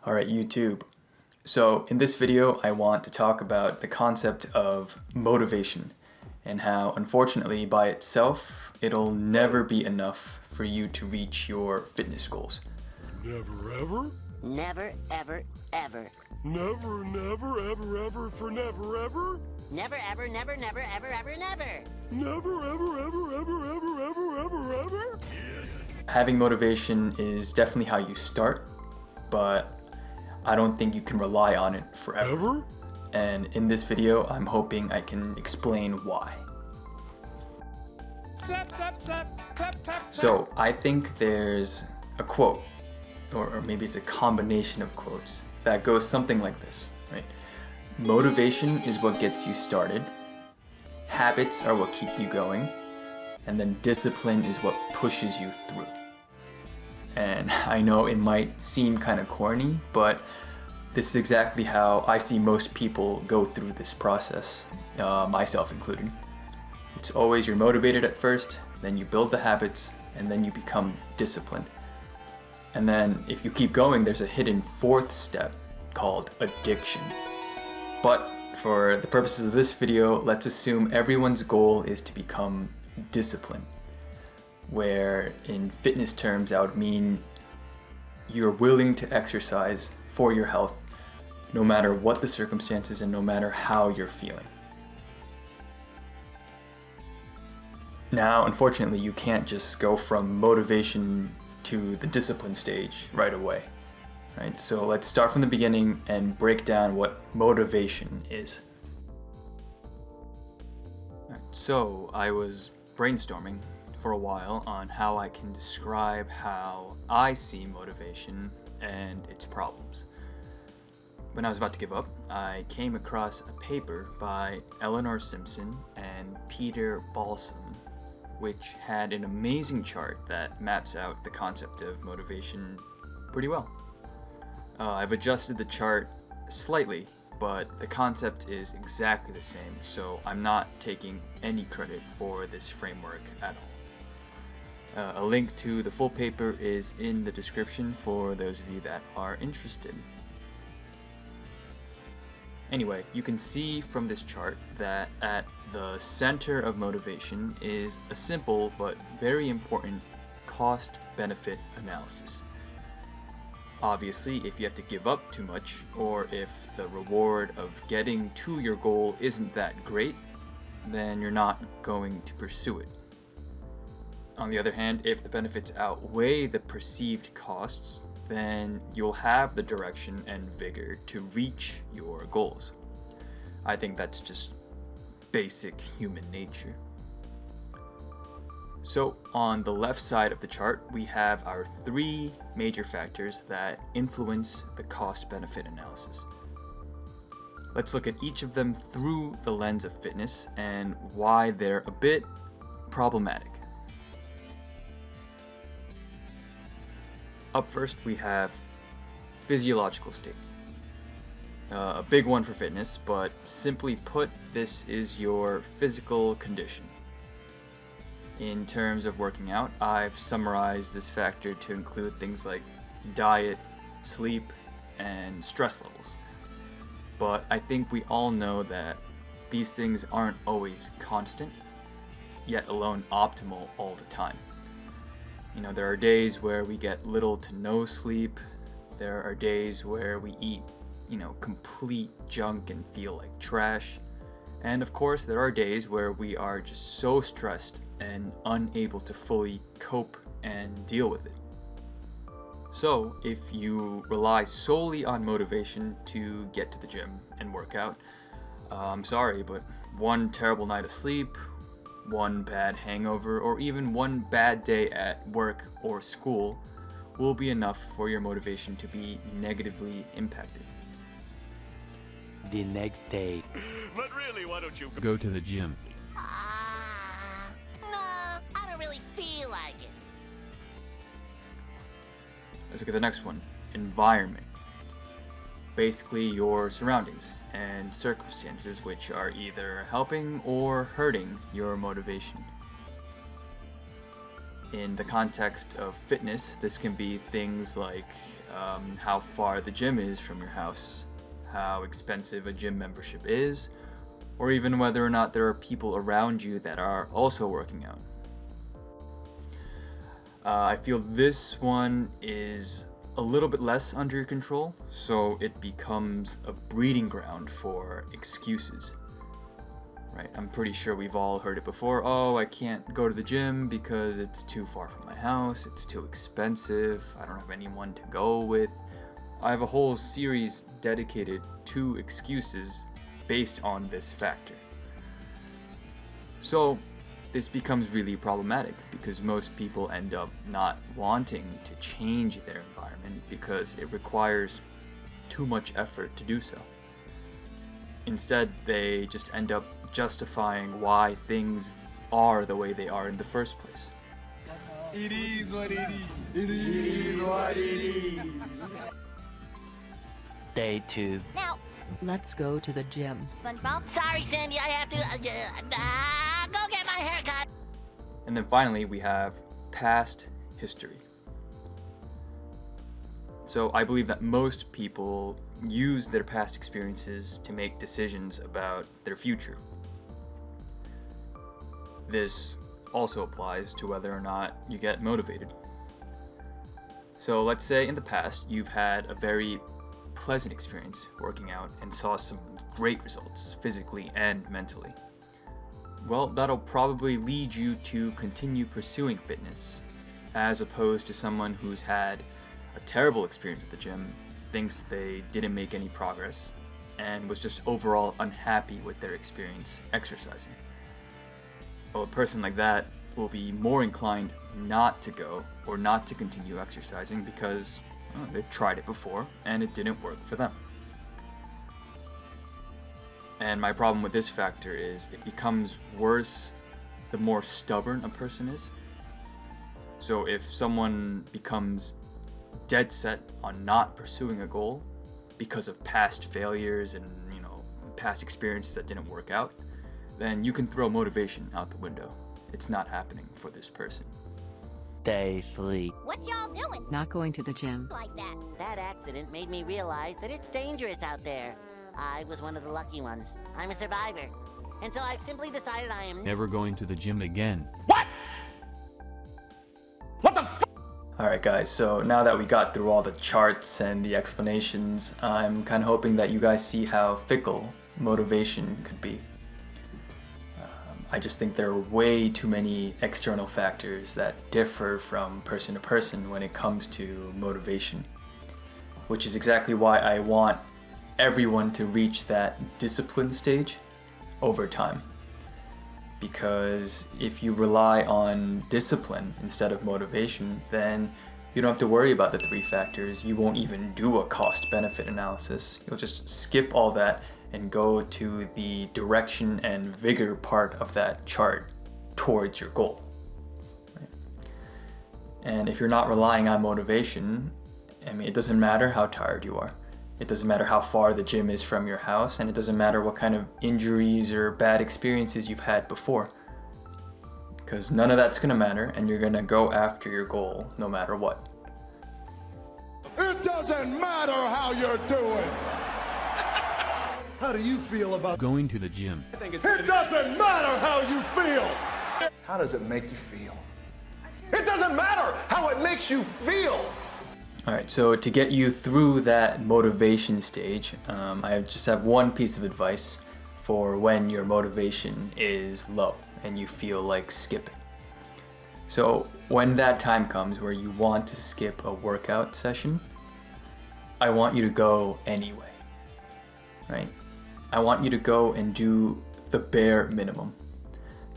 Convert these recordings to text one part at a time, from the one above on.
Alright, YouTube. So in this video, I want to talk about the concept of motivation and how, unfortunately, by itself, it'll never be enough for you to reach your fitness goals. Never ever? Never, ever, ever. Never, never, ever, ever for never ever? Never, ever, never, never, ever, ever, never. Never, ever, ever, ever, ever, ever, ever, ever? Having motivation is definitely how you start, but I don't think you can rely on it forever. Ever? And in this video, I'm hoping I can explain why. Slap, slap, slap, clap, clap. So I think there's a quote, or maybe it's a combination of quotes, that goes something like this, right? Motivation is what gets you started, habits are what keep you going, and then discipline is what pushes you through. And I know it might seem kind of corny, but this is exactly how I see most people go through this process, myself included. It's always you're motivated at first, then you build the habits, and then you become disciplined. And then if you keep going, there's a hidden fourth step called addiction. But for the purposes of this video, let's assume everyone's goal is to become disciplined, where in fitness terms that would mean you're willing to exercise for your health no matter what the circumstances and no matter how you're feeling. Now, unfortunately, you can't just go from motivation to the discipline stage right away, right? So let's start from the beginning and break down what motivation is. So I was brainstorming for a while on how I can describe how I see motivation and its problems. When I was about to give up, I came across a paper by Eleanor Simpson and Peter Balsam, which had an amazing chart that maps out the concept of motivation pretty well. I've adjusted the chart slightly, but the concept is exactly the same, so I'm not taking any credit for this framework at all. A link to the full paper is in the description for those of you that are interested. Anyway, you can see from this chart that at the center of motivation is a simple but very important cost-benefit analysis. Obviously, if you have to give up too much, or if the reward of getting to your goal isn't that great, then you're not going to pursue it. On the other hand, if the benefits outweigh the perceived costs, then you'll have the direction and vigor to reach your goals. I think that's just basic human nature. So on the left side of the chart, we have our three major factors that influence the cost-benefit analysis. Let's look at each of them through the lens of fitness and why they're a bit problematic. Up first, we have physiological state. A big one for fitness, but simply put, this is your physical condition. In terms of working out, I've summarized this factor to include things like diet, sleep, and stress levels. But I think we all know that these things aren't always constant, yet alone optimal all the time. You know, there are days where we get little to no sleep. There are days where we eat, complete junk and feel like trash. And of course, there are days where we are just so stressed and unable to fully cope and deal with it. So, if you rely solely on motivation to get to the gym and work out, I'm sorry, but one terrible night of sleep, one bad hangover, or even one bad day at work or school will be enough for your motivation to be negatively impacted. The next day. But really, why don't you Go to the gym. No, I don't really feel like it. Let's look at the next one, environment. Basically your surroundings and circumstances which are either helping or hurting your motivation. In the context of fitness, this can be things like how far the gym is from your house, how expensive a gym membership is, or even whether or not there are people around you that are also working out. I feel this one is a little bit less under your control, so it becomes a breeding ground for excuses. Right? I'm pretty sure we've all heard it before. Oh, I can't go to the gym because it's too far from my house, it's too expensive, I don't have anyone to go with. I have a whole series dedicated to excuses based on this factor. So this becomes really problematic because most people end up not wanting to change their environment because it requires too much effort to do so. Instead, they just end up justifying why things are the way they are in the first place. It is what it is. It is what it is. Day 2. Now, Let's go to the gym. SpongeBob. Sorry, Sandy, I have to go get my haircut. And then finally, we have past history. So I believe that most people use their past experiences to make decisions about their future. This also applies to whether or not you get motivated. So let's say in the past you've had a very pleasant experience working out and saw some great results physically and mentally. Well, that'll probably lead you to continue pursuing fitness, as opposed to someone who's had a terrible experience at the gym, thinks they didn't make any progress, and was just overall unhappy with their experience exercising. Well, a person like that will be more inclined not to go or not to continue exercising because they've tried it before and it didn't work for them. And my problem with this factor is it becomes worse the more stubborn a person is. So if someone becomes dead set on not pursuing a goal because of past failures and past experiences that didn't work out, then you can throw motivation out the window. It's not happening for this person. Day 3. What y'all doing Not going to the gym. like that? That accident made me realize that it's dangerous out there. I was one of the lucky ones. I'm a survivor. And so I've simply decided I am Never going to the gym again. Alright guys, so now that we got through all the charts and the explanations, I'm kind of hoping that you guys see how fickle motivation could be. I just think there are way too many external factors that differ from person to person when it comes to motivation, which is exactly why I want everyone to reach that discipline stage over time. Because if you rely on discipline instead of motivation, then you don't have to worry about the 3 factors. You won't even do a cost-benefit analysis. You'll just skip all that and go to the direction and vigor part of that chart towards your goal. Right? And if you're not relying on motivation, it doesn't matter how tired you are. It doesn't matter how far the gym is from your house, and it doesn't matter what kind of injuries or bad experiences you've had before. Because none of that's gonna matter, and you're gonna go after your goal no matter what. It doesn't matter how you're doing. How do you feel about Going to the gym. it? Doesn't matter how you feel. How does it make you feel? It doesn't matter how it makes you feel. Alright, so to get you through that motivation stage, I just have one piece of advice for when your motivation is low and you feel like skipping. So when that time comes where you want to skip a workout session, I want you to go anyway, right? I want you to go and do the bare minimum,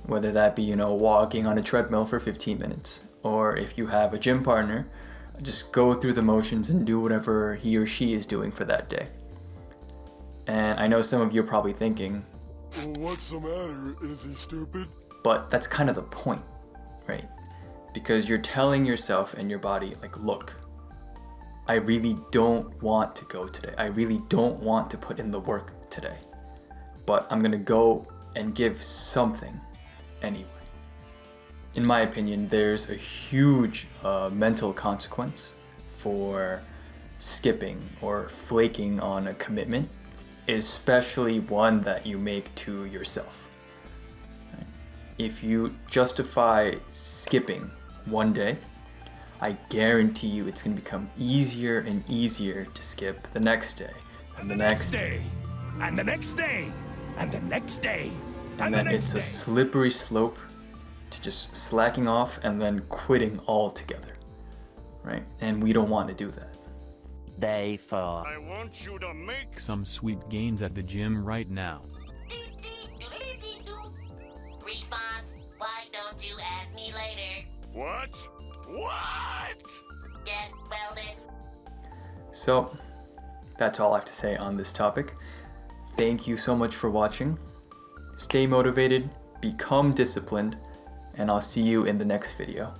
whether that be, walking on a treadmill for 15 minutes, or if you have a gym partner, just go through the motions and do whatever he or she is doing for that day. And I know some of you are probably thinking, Well, what's the matter? Is he stupid? but that's kind of the point, right? Because you're telling yourself and your body, like, look, I really don't want to go today. I really don't want to put in the work today. But I'm gonna go and give something anyway. in my opinion, there's a huge mental consequence for skipping or flaking on a commitment, especially one that you make to yourself. Right? If you justify skipping one day, I guarantee you it's going to become easier and easier to skip the next day, and the next day, and the next day, and the next day, and then it's a slippery slope to just slacking off and then quitting altogether, right? And we don't want to do that. Day 4. I want you to make Some sweet gains at the gym right now. Response, why don't you ask me later? what? What? Get welded. So that's all I have to say on this topic. Thank you so much for watching. Stay motivated, become disciplined, and I'll see you in the next video.